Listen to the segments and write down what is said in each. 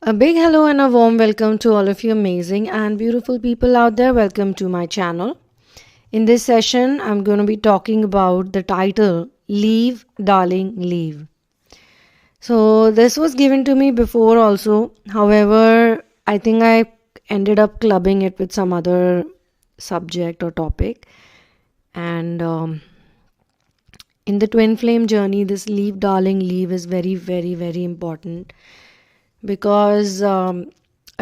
A big hello and a warm welcome to all of you amazing and beautiful people out there. Welcome to my channel. In this session, I'm going to be talking about the title, Leave, Darling, Leave. So this was given to me before also. However, I think I ended up clubbing it with some other subject or topic. And in the twin flame journey, this leave, darling, leave is very, very, very important. Because a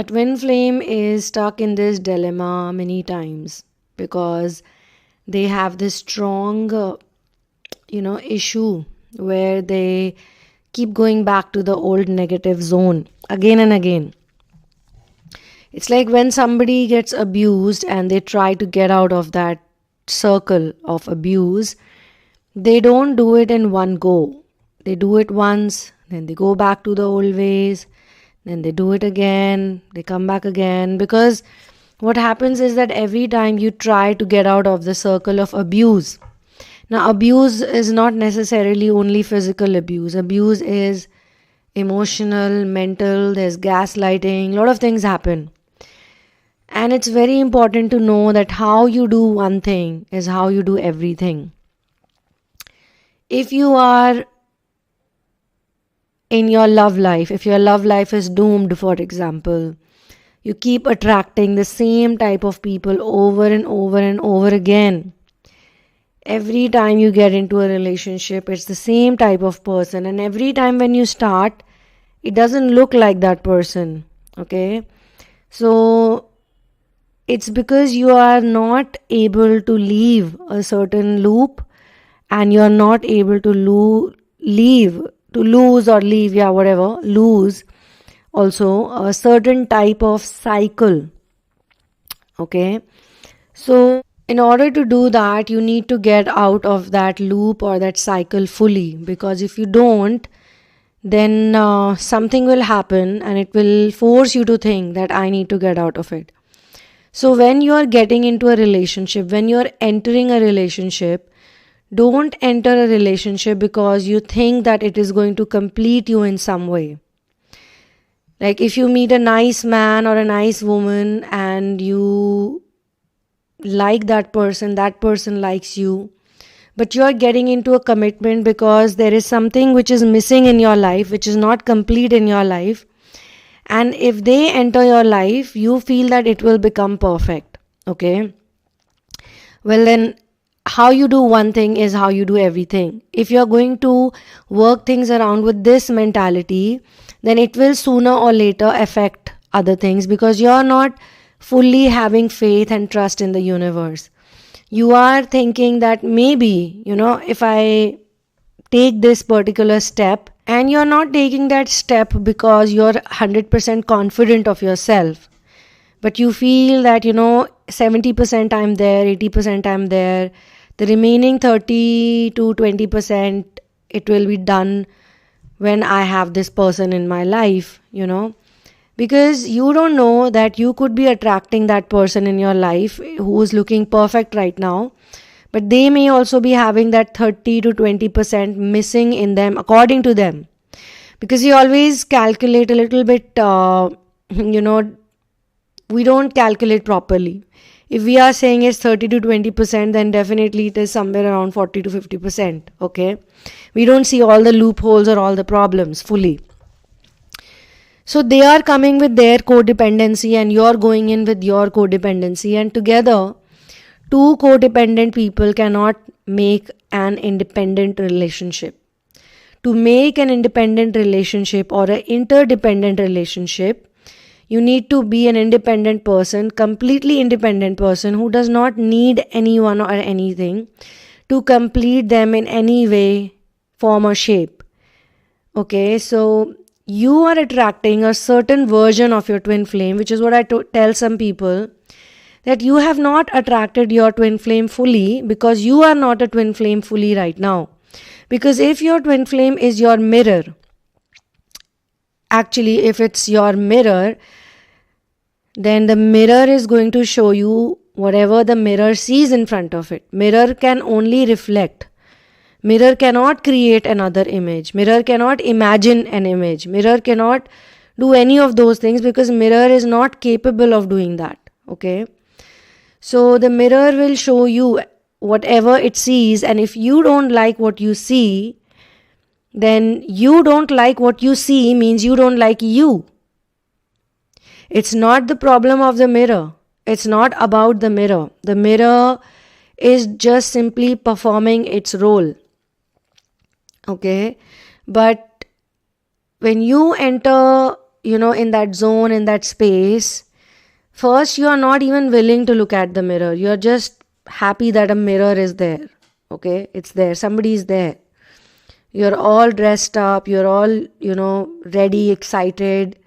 twin flame is stuck in this dilemma many times because they have this strong, issue where they keep going back to the old negative zone again and again. It's like when somebody gets abused and they try to get out of that circle of abuse, they don't do it in one go. They do it once, then they go back to the old ways. Then they do it again, they come back again, because what happens is that every time you try to get out of the circle of abuse. Now, abuse is not necessarily only physical abuse. Abuse is emotional, mental, there's gaslighting, a lot of things happen. And it's very important to know that how you do one thing is how you do everything. If you are in your love life, if your love life is doomed, for example, you keep attracting the same type of people over and over and over again. Every time you get into a relationship, it's the same type of person, and every time when you start, it doesn't look like that person. Okay, so it's because you are not able to leave a certain loop, and you're not able to lose also a certain type of cycle. Okay, so in order to do that, you need to get out of that loop or that cycle fully, because if you don't, then something will happen and it will force you to think that I need to get out of it. So when you are getting into a relationship, when you are entering a relationship, don't enter a relationship because you think that it is going to complete you in some way. Like if you meet a nice man or a nice woman and you like that person likes you, but you are getting into a commitment because there is something which is missing in your life, which is not complete in your life. And if they enter your life, you feel that it will become perfect. Okay. Well then, how you do one thing is how you do everything. If you're going to work things around with this mentality, then it will sooner or later affect other things, because you're not fully having faith and trust in the universe. You are thinking that maybe, if I take this particular step, and you're not taking that step because you're 100% confident of yourself. But you feel that, 70% I'm there, 80% I'm there. The remaining 30 to 20%, it will be done when I have this person in my life, Because you don't know that you could be attracting that person in your life who is looking perfect right now. But they may also be having that 30 to 20% missing in them, according to them. Because you always calculate a little bit, we don't calculate properly. If we are saying it's 30 to 20%, then definitely it is somewhere around 40 to 50%. Okay. We don't see all the loopholes or all the problems fully. So they are coming with their codependency and you're going in with your codependency, and together, two codependent people cannot make an independent relationship. To make an independent relationship or an interdependent relationship, you need to be an independent person, completely independent person who does not need anyone or anything to complete them in any way, form or shape. Okay, so you are attracting a certain version of your twin flame, which is what I tell some people, that you have not attracted your twin flame fully because you are not a twin flame fully right now. Because if your twin flame is your mirror, actually if it's your mirror, then the mirror is going to show you whatever the mirror sees in front of it. Mirror can only reflect. Mirror cannot create another image. Mirror cannot imagine an image. Mirror cannot do any of those things, because mirror is not capable of doing that. Okay, so the mirror will show you whatever it sees, and if you don't like what you see, then you don't like what you see means you don't like you. It's not the problem of the mirror. It's not about the mirror. The mirror is just simply performing its role. Okay, but when you enter, in that zone, in that space, first you are not even willing to look at the mirror. You are just happy that a mirror is there. Okay, it's there. Somebody is there. You're all dressed up. You're all, ready, excited.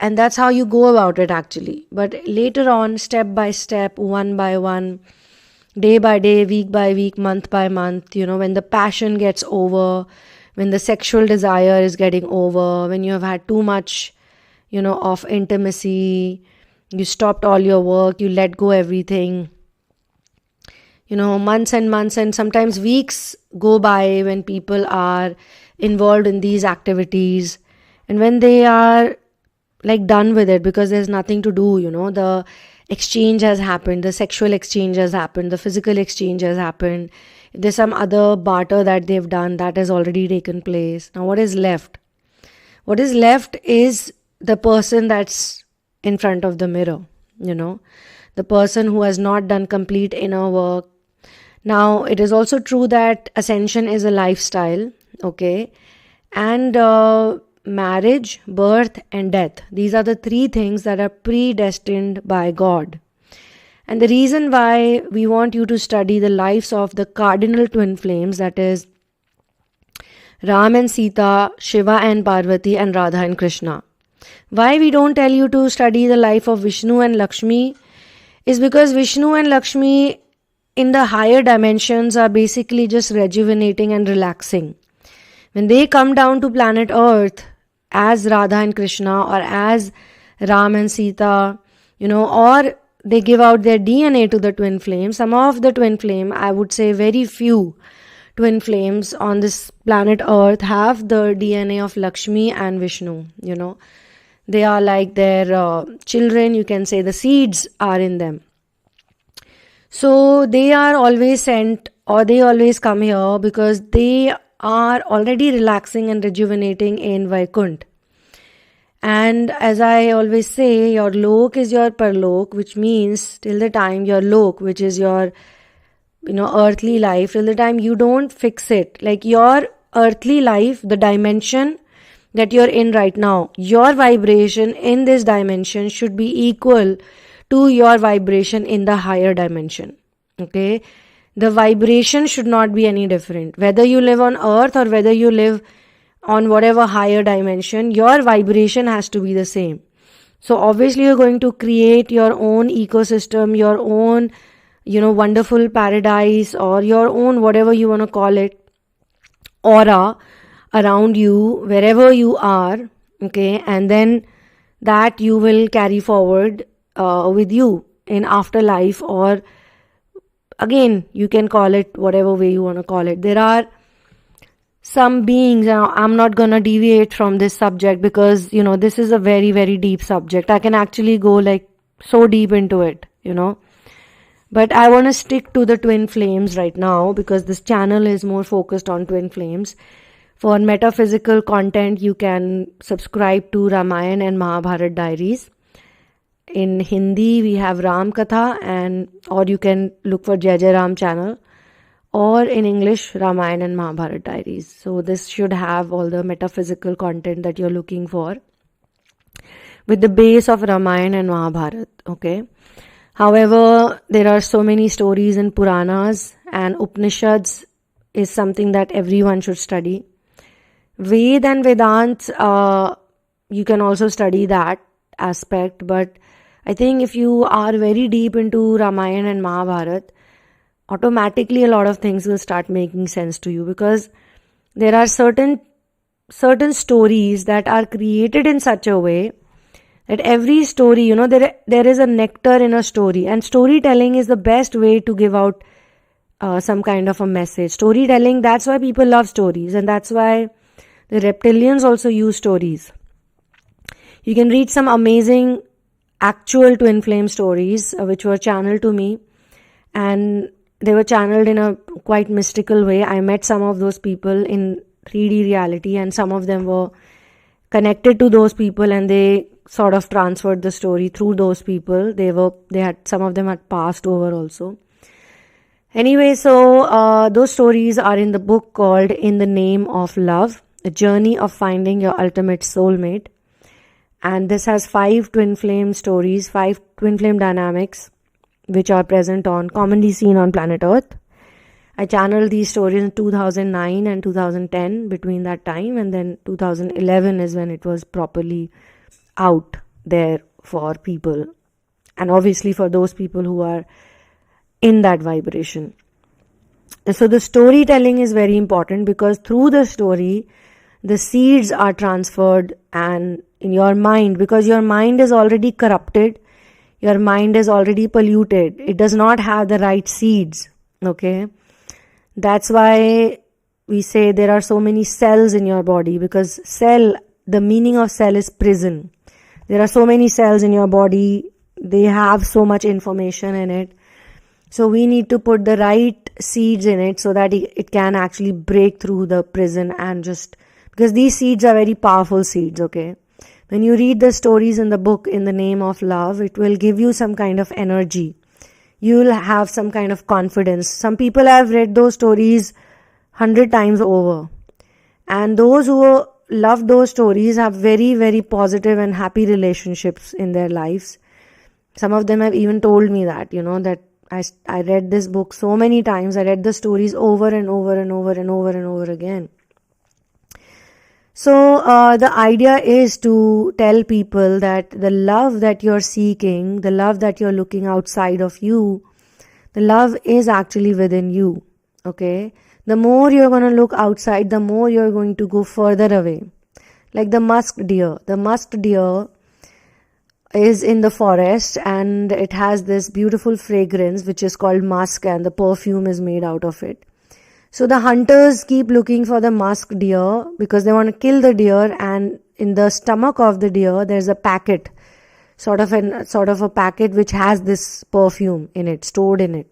And that's how you go about it actually. But later on, step by step, one by one, day by day, week by week, month by month, when the passion gets over, when the sexual desire is getting over, when you have had too much, of intimacy, you stopped all your work, you let go everything. Months and months and sometimes weeks go by when people are involved in these activities. And when they are done with it, because there's nothing to do, the exchange has happened, the sexual exchange has happened, the physical exchange has happened. If there's some other barter that they've done, that has already taken place. Now what is left? What is left is the person that's in front of the mirror, the person who has not done complete inner work. Now it is also true that ascension is a lifestyle, okay, and marriage, birth and death. These are the three things that are predestined by God. And the reason why we want you to study the lives of the cardinal twin flames, that is Ram and Sita, Shiva and Parvati, and Radha and Krishna. Why we don't tell you to study the life of Vishnu and Lakshmi is because Vishnu and Lakshmi in the higher dimensions are basically just rejuvenating and relaxing. When they come down to planet Earth as Radha and Krishna, or as Ram and Sita, or they give out their DNA to the twin flame. Some of the twin flame, I would say very few twin flames on this planet Earth have the DNA of Lakshmi and Vishnu, They are like their children, you can say the seeds are in them. So they are always sent, or they always come here because they are already relaxing and rejuvenating in Vaikunt. And as I always say, your lok is your parlok, which means till the time your lok, which is your, earthly life, till the time you don't fix it, like your earthly life, the dimension that you're in right now, your vibration in this dimension should be equal to your vibration in the higher dimension. Okay? The vibration should not be any different. Whether you live on earth or whether you live on whatever higher dimension, your vibration has to be the same. So obviously you're going to create your own ecosystem, your own, wonderful paradise, or your own, whatever you want to call it, aura around you, wherever you are. Okay. And then that you will carry forward with you in afterlife, or again, you can call it whatever way you want to call it. There are some beings, I'm not going to deviate from this subject because, this is a very, very deep subject. I can actually go so deep into it, But I want to stick to the twin flames right now because this channel is more focused on twin flames. For metaphysical content, you can subscribe to Ramayana and Mahabharata Diaries. In Hindi, we have Ram Katha, or you can look for Jai Jai Ram channel, or in English, Ramayana and Mahabharata Diaries. So this should have all the metaphysical content that you're looking for, with the base of Ramayana and Mahabharata. Okay. However, there are so many stories in Puranas, and Upanishads is something that everyone should study. Ved and Vedant, you can also study that aspect, but I think if you are very deep into Ramayana and Mahabharata, automatically a lot of things will start making sense to you, because there are certain stories that are created in such a way that every story, there is a nectar in a story, and storytelling is the best way to give out some kind of a message. Storytelling, that's why people love stories, and that's why the reptilians also use stories. You can read some amazing actual twin flame stories which were channeled to me, and they were channeled in a quite mystical way. I met some of those people in 3D reality, and some of them were connected to those people, and they sort of transferred the story through those people. Some of them had passed over also. Anyway, so those stories are in the book called In the Name of Love, A Journey of Finding Your Ultimate Soulmate. And this has 5 twin flame stories, 5 twin flame dynamics, which are commonly seen on planet Earth. I channeled these stories in 2009 and 2010, between that time, and then 2011 is when it was properly out there for people, and obviously for those people who are in that vibration. So the storytelling is very important, because through the story, the seeds are transferred and in your mind, because your mind is already corrupted, your mind is already polluted, it does not have the right seeds. Okay, that's why we say there are so many cells in your body, because the meaning of cell is prison. There are so many cells in your body, they have so much information in it. So we need to put the right seeds in it so that it can actually break through the prison, and because these seeds are very powerful seeds. Okay, when you read the stories in the book In the Name of Love, it will give you some kind of energy. You will have some kind of confidence. Some people have read those stories 100 times over, and those who love those stories have very, very positive and happy relationships in their lives. Some of them have even told me that, that I read this book so many times. I read the stories over and over and over and over and over again. So the idea is to tell people that the love that you're seeking, the love that you're looking outside of you, the love is actually within you. Okay, the more you're going to look outside, the more you're going to go further away. Like the musk deer. The musk deer is in the forest, and it has this beautiful fragrance which is called musk, and the perfume is made out of it. So the hunters keep looking for the musk deer because they want to kill the deer, and in the stomach of the deer there's a packet, sort of a packet which has this perfume in it, stored in it.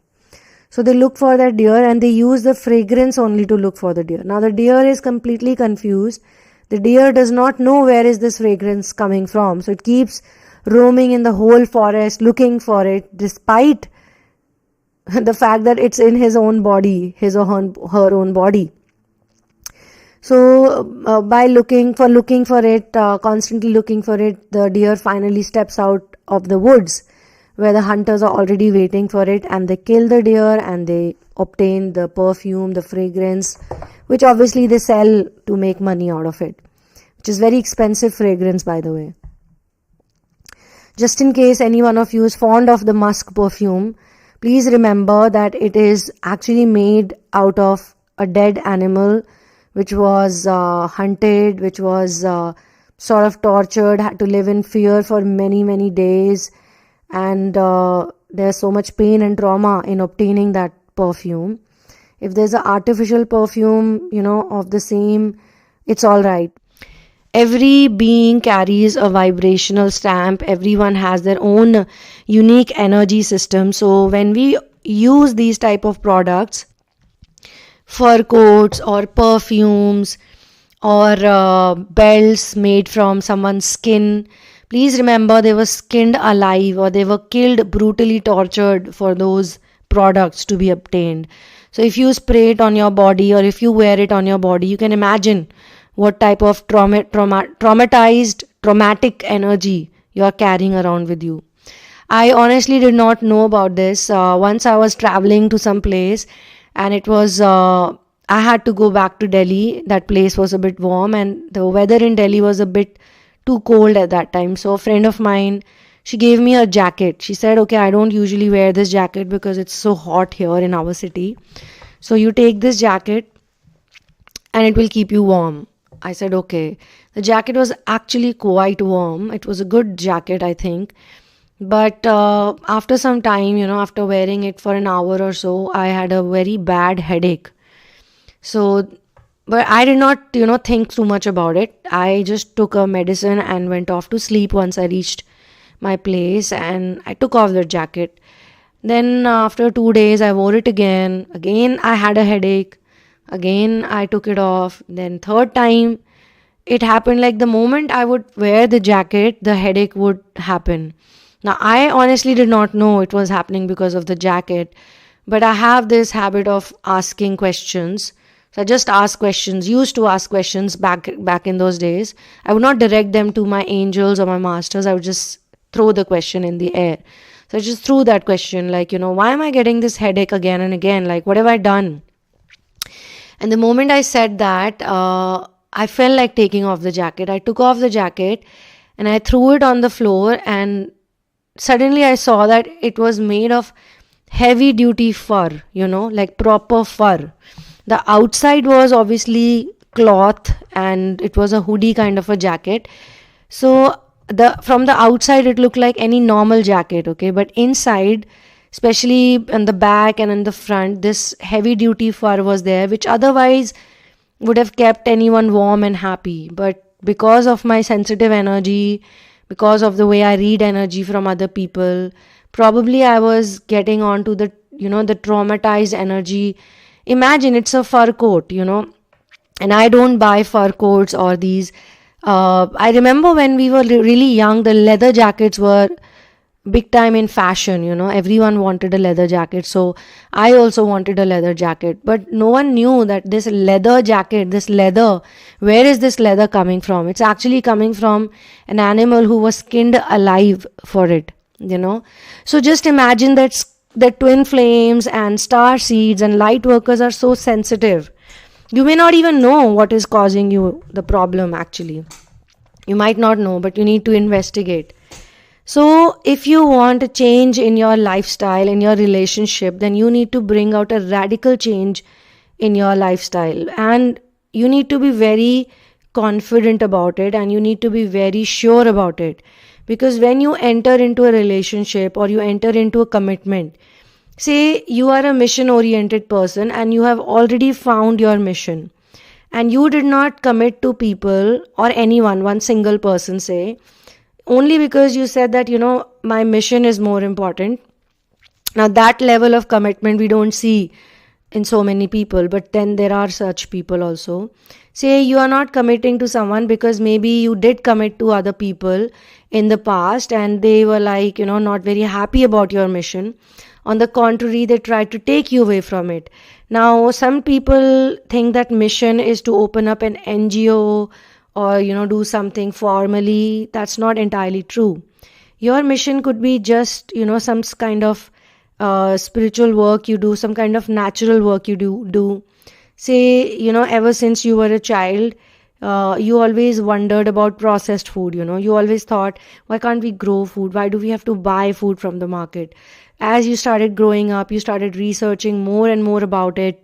So they look for that deer, and they use the fragrance only to look for the deer. Now the deer is completely confused. The deer does not know where is this fragrance coming from. So it keeps roaming in the whole forest looking for it, despite the fact that it's in his own body, his or her own body. So by looking for it, constantly looking for it, the deer finally steps out of the woods where the hunters are already waiting for it, and they kill the deer and they obtain the perfume, the fragrance, which obviously they sell to make money out of it, which is very expensive fragrance, by the way. Just in case any one of you is fond of the musk perfume, please remember that it is actually made out of a dead animal which was hunted, which was sort of tortured, had to live in fear for many, many days, and there's so much pain and trauma in obtaining that perfume. If there's an artificial perfume, of the same, it's all right. Every being carries a vibrational stamp. Everyone has their own unique energy system. So when we use these type of products, fur coats or perfumes or belts made from someone's skin, please remember they were skinned alive, or they were killed, brutally tortured for those products to be obtained. So if you spray it on your body, or if you wear it on your body, you can imagine what type of traumatic energy you are carrying around with you. I honestly did not know about this. Once I was traveling to some place, and it was I had to go back to Delhi. That place was a bit warm, and the weather in Delhi was a bit too cold at that time. So a friend of mine, she gave me a jacket. She said, okay, I don't usually wear this jacket because it's so hot here in our city. So you take this jacket and it will keep you warm. I said, okay. The jacket was actually quite warm. It was a good jacket, I think. But after some time, after wearing it for an hour or so, I had a very bad headache. So But I did not, think too much about it. I just took a medicine and went off to sleep once I reached my place, and I took off the jacket. Then after 2 days, I wore it again. Again, I had a headache. Again, I took it off. Then third time, it happened like the moment I would wear the jacket, the headache would happen. Now, I honestly did not know it was happening because of the jacket, but I have this habit of asking questions. So I just ask questions, used to ask questions back in those days. I would not direct them to my angels or my masters. I would just throw the question in the air. So I just threw that question, like, why am I getting this headache again and again? Like, what have I done? And the moment I said that, I felt like taking off the jacket. I took off the jacket and I threw it on the floor, and suddenly I saw that it was made of heavy duty fur, like proper fur. The outside was obviously cloth and it was a hoodie kind of a jacket. So from the outside it looked like any normal jacket, okay? But inside, especially on the back and in the front, this heavy duty fur was there, which otherwise would have kept anyone warm and happy. But because of my sensitive energy, because of the way I read energy from other people, probably I was getting onto the traumatized energy. Imagine it's a fur coat, and I don't buy fur coats or these. I remember when we were really young, the leather jackets were big time in fashion, everyone wanted a leather jacket. So I also wanted a leather jacket, but no one knew that this leather jacket, this leather, where is this leather coming from? It's actually coming from an animal who was skinned alive for it, So just imagine that the twin flames and star seeds and light workers are so sensitive. You may not even know what is causing you the problem actually. You might not know, but you need to investigate. So if you want a change in your lifestyle, in your relationship, then you need to bring out a radical change in your lifestyle. And you need to be very confident about it, and you need to be very sure about it. Because when you enter into a relationship or you enter into a commitment, say you are a mission-oriented person and you have already found your mission, and you did not commit to people or anyone, one single person, say, only because you said that, my mission is more important. Now, that level of commitment we don't see in so many people, but then there are such people also. Say you are not committing to someone because maybe you did commit to other people in the past and they were like, not very happy about your mission. On the contrary, they tried to take you away from it. Now, some people think that mission is to open up an NGO or, do something formally. That's not entirely true. Your mission could be just, some kind of spiritual work you do, some kind of natural work you do. Say, ever since you were a child, you always wondered about processed food, You always thought, why can't we grow food? Why do we have to buy food from the market? As you started growing up, you started researching more and more about it.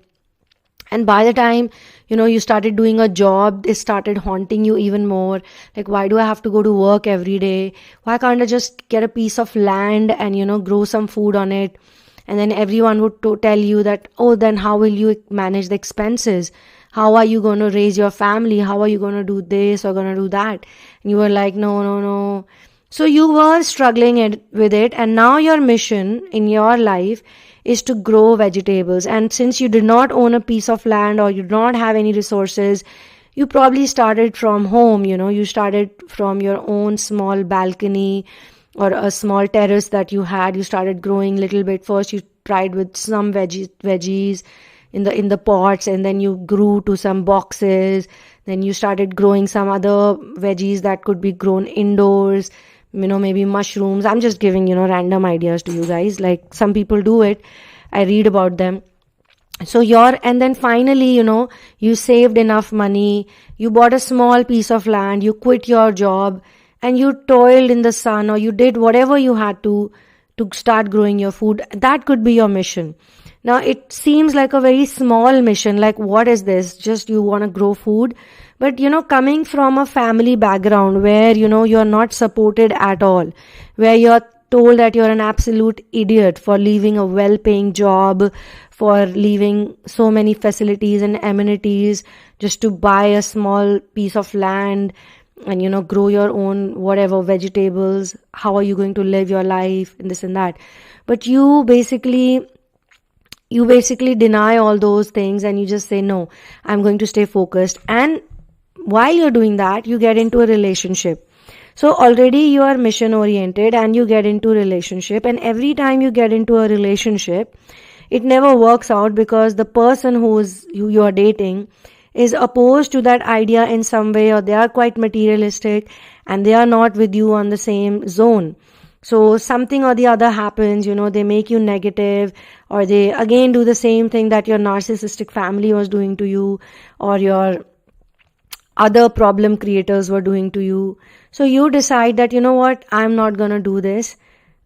And by the time, you started doing a job, it started haunting you even more. Like, why do I have to go to work every day? Why can't I just get a piece of land and, grow some food on it? And then everyone would tell you that, oh, then how will you manage the expenses? How are you going to raise your family? How are you going to do this or going to do that? And you were like, no. So you were struggling with it. And now your mission in your life is to grow vegetables. And since you did not own a piece of land or you did not have any resources, you probably started from home, you started from your own small balcony or a small terrace that you had. You started growing little bit. First, you tried with some veggies in the pots, and then you grew to some boxes. Then you started growing some other veggies that could be grown indoors. Maybe mushrooms. I'm just giving, random ideas to you guys. Like some people do it. I read about them. So and then finally, you saved enough money. You bought a small piece of land. You quit your job and you toiled in the sun, or you did whatever you had to start growing your food. That could be your mission. Now, it seems like a very small mission. Like, what is this? Just you want to grow food. But, coming from a family background where, you're not supported at all, where your told that you're an absolute idiot for leaving a well-paying job, for leaving so many facilities and amenities just to buy a small piece of land and grow your own whatever vegetables. How are you going to live your life and this and that? But you basically deny all those things, and you just say, no, I'm going to stay focused. And while you're doing that, you get into a relationship. So already you are mission oriented and you get into a relationship, and every time you get into a relationship, it never works out because the person who you are dating is opposed to that idea in some way, or they are quite materialistic and they are not with you on the same zone. So something or the other happens, they make you negative, or they again do the same thing that your narcissistic family was doing to you, or your other problem creators were doing to you. So you decide that, what, I'm not going to do this.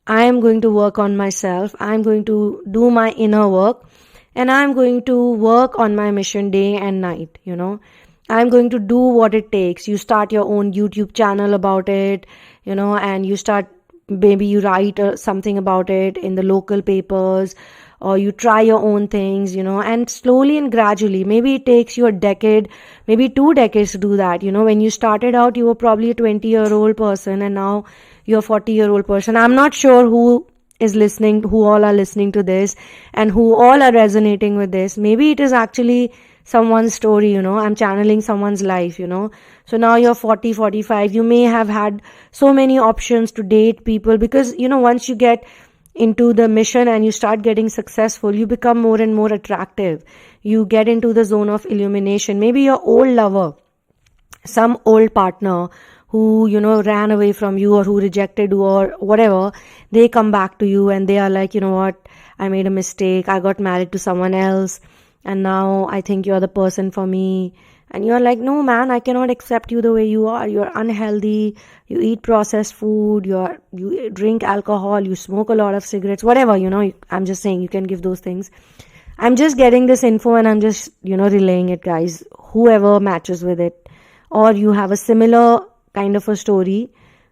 I am going to work on myself. I'm going to do my inner work, and I'm going to work on my mission day and night. I'm going to do what it takes. You start your own YouTube channel about it, and maybe you write something about it in the local papers, or you try your own things, and slowly and gradually, maybe it takes you a decade, maybe 2 decades to do that. When you started out, you were probably a 20-year-old person, and now you're a 40-year-old person. I'm not sure who all are listening to this and who all are resonating with this. Maybe it is actually someone's story, I'm channeling someone's life, So now you're 40, 45, you may have had so many options to date people, because, once you get into the mission and you start getting successful, you become more and more attractive. You get into the zone of illumination. Maybe your old lover, some old partner who, ran away from you or who rejected you or whatever, they come back to you and they are like, what, I made a mistake. I got married to someone else, and now I think you're the person for me. And you're like, no man, I cannot accept you the way you are. You're unhealthy. You eat processed food. You drink alcohol. You smoke a lot of cigarettes, whatever, I'm just saying you can give those things. I'm just getting this info and I'm just, relaying it, guys. Whoever matches with it, or you have a similar kind of a story,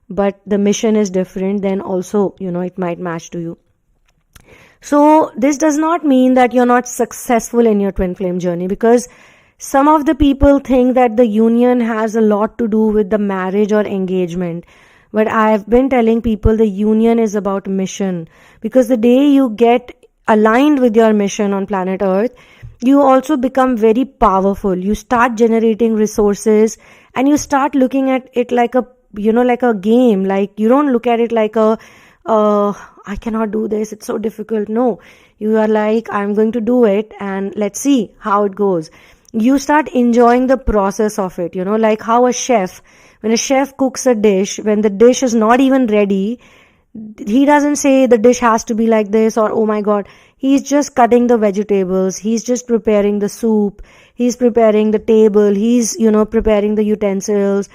but the mission is different, then also, it might match to you. So this does not mean that you're not successful in your twin flame journey, because some of the people think that the union has a lot to do with the marriage or engagement. But I've been telling people the union is about mission, because the day you get aligned with your mission on planet Earth, you also become very powerful. You start generating resources and you start looking at it like a, like a game. Like, you don't look at it like I cannot do this, it's so difficult. No, you are like, I'm going to do it and let's see how it goes. You start enjoying the process of it, like how when a chef cooks a dish, when the dish is not even ready, he doesn't say the dish has to be like this or, oh my God, he's just cutting the vegetables, he's just preparing the soup, he's preparing the table, he's, preparing the utensils,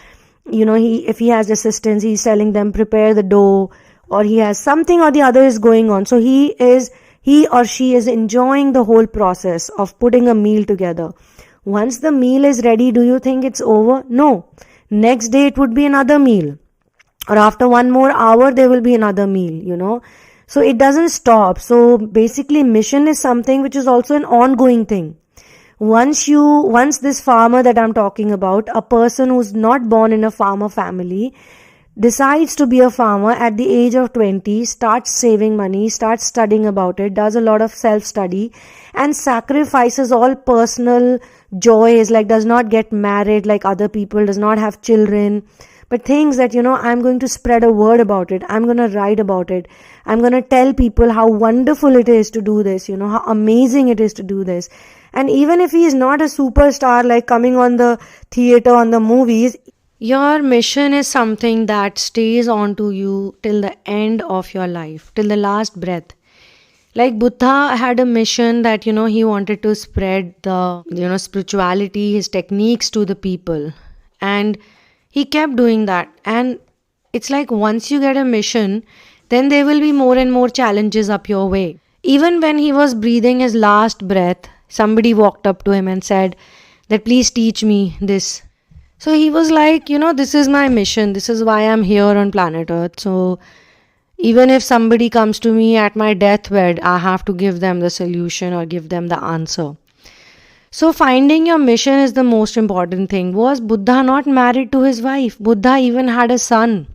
if he has assistants, he's telling them prepare the dough, or he has something or the other is going on. So he or she is enjoying the whole process of putting a meal together. Once the meal is ready, do you think it's over? No. Next day it would be another meal. Or after 1 more hour, there will be another meal, So it doesn't stop. So basically, mission is something which is also an ongoing thing. Once this farmer that I'm talking about, a person who's not born in a farmer family, decides to be a farmer at the age of 20, starts saving money, starts studying about it, does a lot of self-study, and sacrifices all personal joys, like does not get married like other people, does not have children, but thinks that, I'm going to spread a word about it, I'm going to write about it, I'm going to tell people how wonderful it is to do this, how amazing it is to do this. And even if he is not a superstar, like coming on the theater, on the movies, your mission is something that stays on to you till the end of your life, till the last breath. Like Buddha had a mission that, he wanted to spread the, spirituality, his techniques to the people. And he kept doing that. And it's like once you get a mission, then there will be more and more challenges up your way. Even when he was breathing his last breath, somebody walked up to him and said that, please teach me this. So he was like, this is my mission. This is why I'm here on planet Earth. So Even if somebody comes to me at my deathbed, I have to give them the solution or give them the answer. So finding your mission is the most important thing. Was Buddha not married to his wife? Buddha even had a son.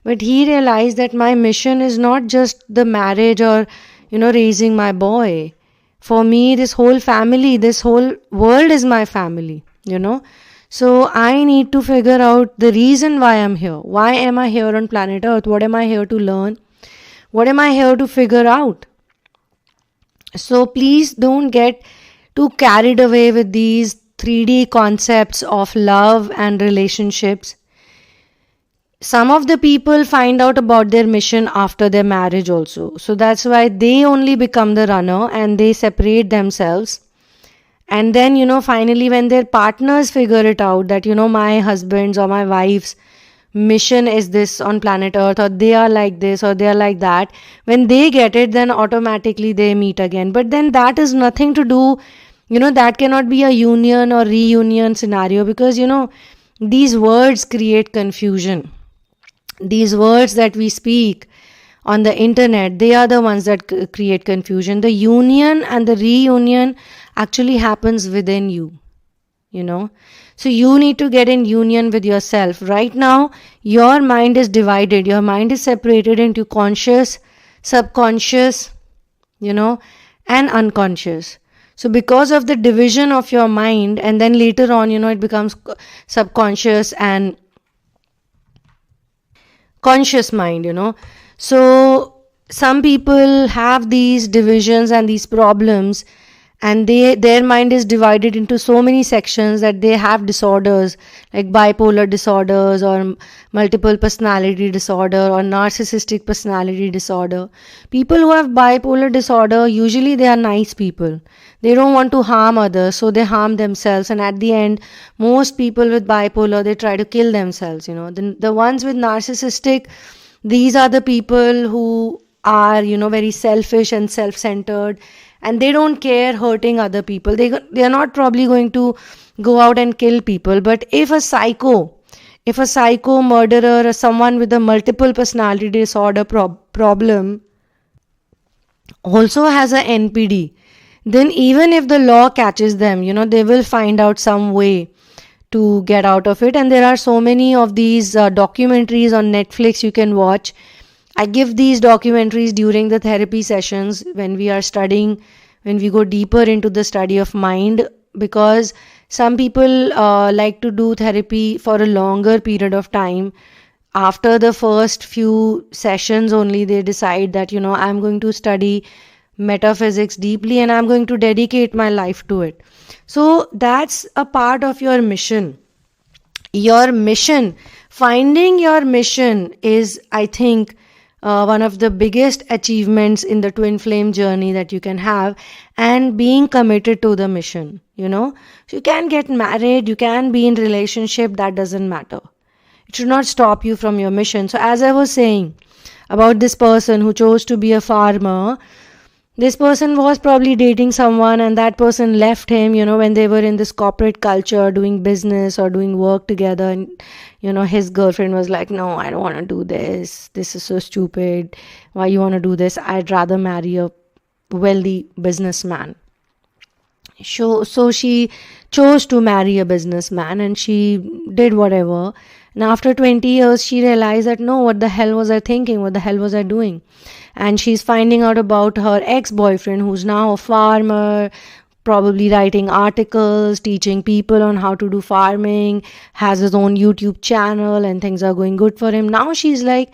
But he realized that my mission is not just the marriage or, raising my boy. For me, this whole family, this whole world is my family, So I need to figure out the reason why I'm here. Why am I here on planet Earth? What am I here to learn? What am I here to figure out? So please don't get too carried away with these 3D concepts of love and relationships. Some of the people find out about their mission after their marriage also. So that's why they only become the runner and they separate themselves. And then, finally when their partners figure it out that, my husband's or my wife's mission is this on planet Earth, or they are like this or they are like that, when they get it, then automatically they meet again. But then that is nothing to do, that cannot be a union or reunion scenario, because, these words create confusion. These words that we speak on the internet, they are the ones that create confusion. The union and the reunion actually happens within you, So you need to get in union with yourself. Right now, your mind is divided. Your mind is separated into conscious, subconscious, and unconscious. So because of the division of your mind, and then later on, it becomes subconscious and conscious mind, So some people have these divisions and these problems, and their mind is divided into so many sections that they have disorders like bipolar disorders or multiple personality disorder or narcissistic personality disorder. People who have bipolar disorder, usually they are nice people. They don't want to harm others, so they harm themselves, and at the end, most people with bipolar, they try to kill themselves. The ones with narcissistic, these are the people who are, very selfish and self-centered, and they don't care hurting other people. They are not probably going to go out and kill people. But if a psycho murderer or someone with a multiple personality disorder problem also has a NPD, then even if the law catches them, they will find out some way to get out of it. And there are so many of these documentaries on Netflix you can watch. I give these documentaries during the therapy sessions when we are studying, when we go deeper into the study of mind, because some people like to do therapy for a longer period of time. After the first few sessions only, they decide that, I'm going to study metaphysics deeply and I'm going to dedicate my life to it. So that's a part of your mission. Your mission, finding your mission is, I think, one of the biggest achievements in the twin flame journey that you can have, and being committed to the mission, So you can get married, you can be in relationship, that doesn't matter. It should not stop you from your mission. So as I was saying about this person who chose to be a farmer, this person was probably dating someone and that person left him, when they were in this corporate culture doing business or doing work together. And, his girlfriend was like, no, I don't want to do this. This is so stupid. Why you want to do this? I'd rather marry a wealthy businessman. So she chose to marry a businessman and she did whatever. And after 20 years, she realized that, no, what the hell was I thinking? What the hell was I doing? And she's finding out about her ex-boyfriend, who's now a farmer, probably writing articles, teaching people on how to do farming, has his own YouTube channel, and things are going good for him. Now she's like,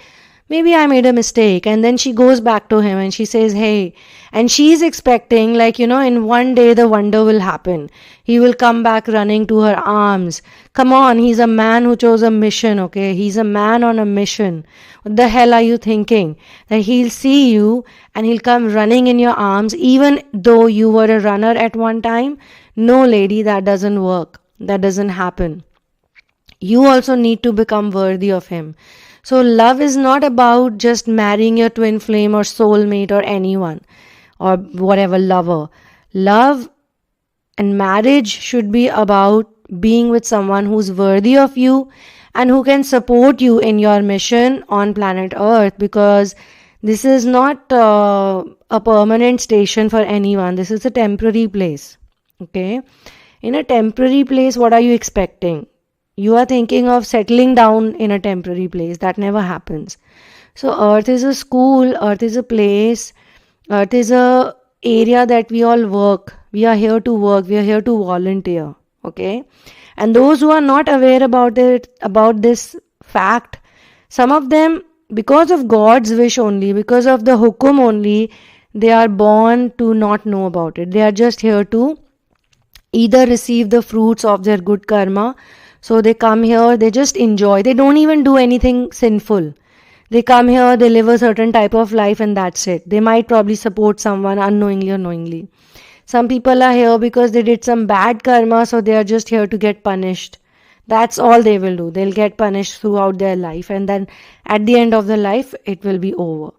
maybe I made a mistake. And then she goes back to him and she says, hey, and she's expecting, in one day the wonder will happen. He will come back running to her arms. Come on, he's a man who chose a mission, okay? He's a man on a mission. What the hell are you thinking? That he'll see you and he'll come running in your arms, even though you were a runner at one time? No, lady, that doesn't work. That doesn't happen. You also need to become worthy of him. So love is not about just marrying your twin flame or soulmate or anyone or whatever lover. Love and marriage should be about being with someone who's worthy of you and who can support you in your mission on planet Earth, because this is not a permanent station for anyone. This is a temporary place. Okay. In a temporary place, what are you expecting? You are thinking of settling down in a temporary place. That never happens. So Earth is a school, Earth is a place, Earth is a area that we all work. We are here to work, we are here to volunteer. Okay? And those who are not aware about this fact, some of them, because of God's wish only, because of the hukum only, they are born to not know about it. They are just here to either receive the fruits of their good karma. So they come here, they just enjoy. They don't even do anything sinful. They come here, they live a certain type of life, and that's it. They might probably support someone unknowingly or knowingly. Some people are here because they did some bad karma, so they are just here to get punished. That's all they will do. They'll get punished throughout their life, and then at the end of the life, it will be over.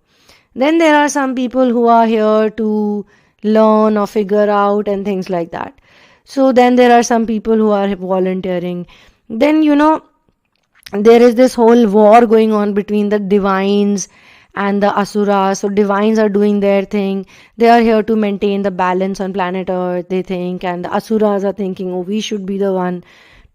Then there are some people who are here to learn or figure out and things like that. So then there are some people who are volunteering. Then, there is this whole war going on between the divines and the asuras. So divines are doing their thing. They are here to maintain the balance on planet Earth, they think. And the asuras are thinking, oh, we should be the one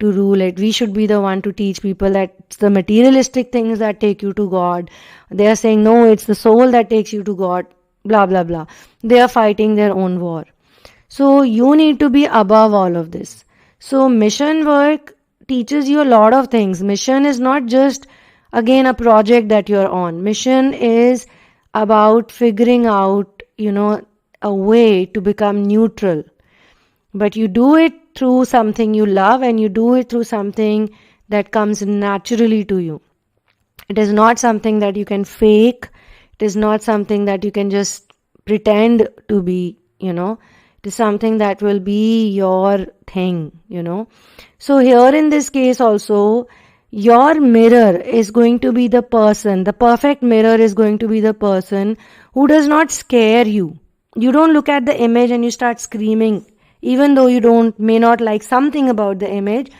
to rule it. We should be the one to teach people that it's the materialistic things that take you to God. They are saying, no, it's the soul that takes you to God. Blah, blah, blah. They are fighting their own war. So you need to be above all of this. So mission work teaches you a lot of things. Mission is not just, again, a project that you're on. Mission is about figuring out, a way to become neutral. But you do it through something you love, and you do it through something that comes naturally to you. It is not something that you can fake. It is not something that you can just pretend to be, It is something that will be your thing, So here in this case also, your mirror is going to be the person. The perfect mirror is going to be the person who does not scare you. You don't look at the image and you start screaming. Even though you may not like something about the image,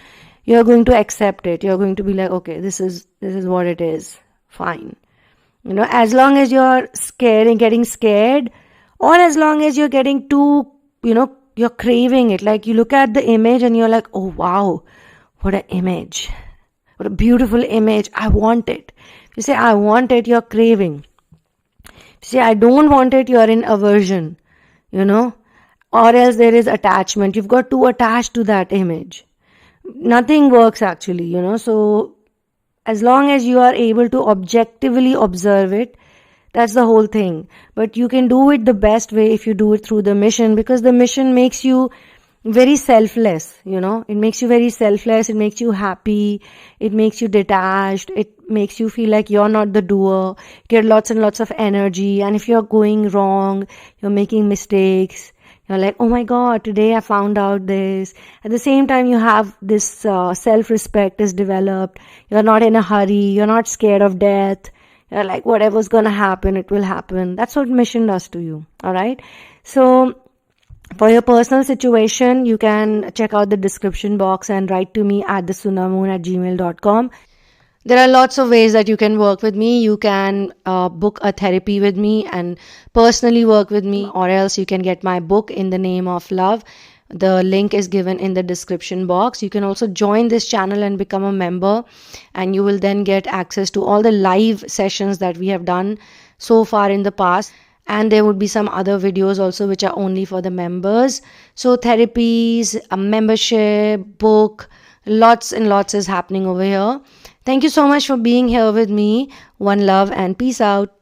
you're going to accept it. You're going to be like, okay, this is what it is. Fine. As long as you're getting scared, or as long as you're getting too, you're craving it. Like you look at the image and you're like, oh wow, what an image. What a beautiful image. I want it. If you say, I want it, you're craving. If you say, I don't want it, you're in aversion, or else there is attachment. You've got too attached to that image. Nothing works actually, So as long as you are able to objectively observe it, that's the whole thing. But you can do it the best way if you do it through the mission, because the mission makes you very selfless, It makes you very selfless. It makes you happy. It makes you detached. It makes you feel like you're not the doer. You get lots and lots of energy. And if you're going wrong, you're making mistakes, you're like, oh my God, today I found out this. At the same time, you have this self-respect is developed. You're not in a hurry. You're not scared of death. You're like, whatever's going to happen, it will happen. That's what mission does to you. All right. So for your personal situation, you can check out the description box and write to me at thesunamoon@gmail.com. There are lots of ways that you can work with me. You can book a therapy with me and personally work with me, or else you can get my book In the Name of Love. The link is given in the description box. You can also join this channel and become a member, and you will then get access to all the live sessions that we have done so far in the past. And there would be some other videos also which are only for the members. So therapies, a membership, book, lots and lots is happening over here. Thank you so much for being here with me. One love and peace out.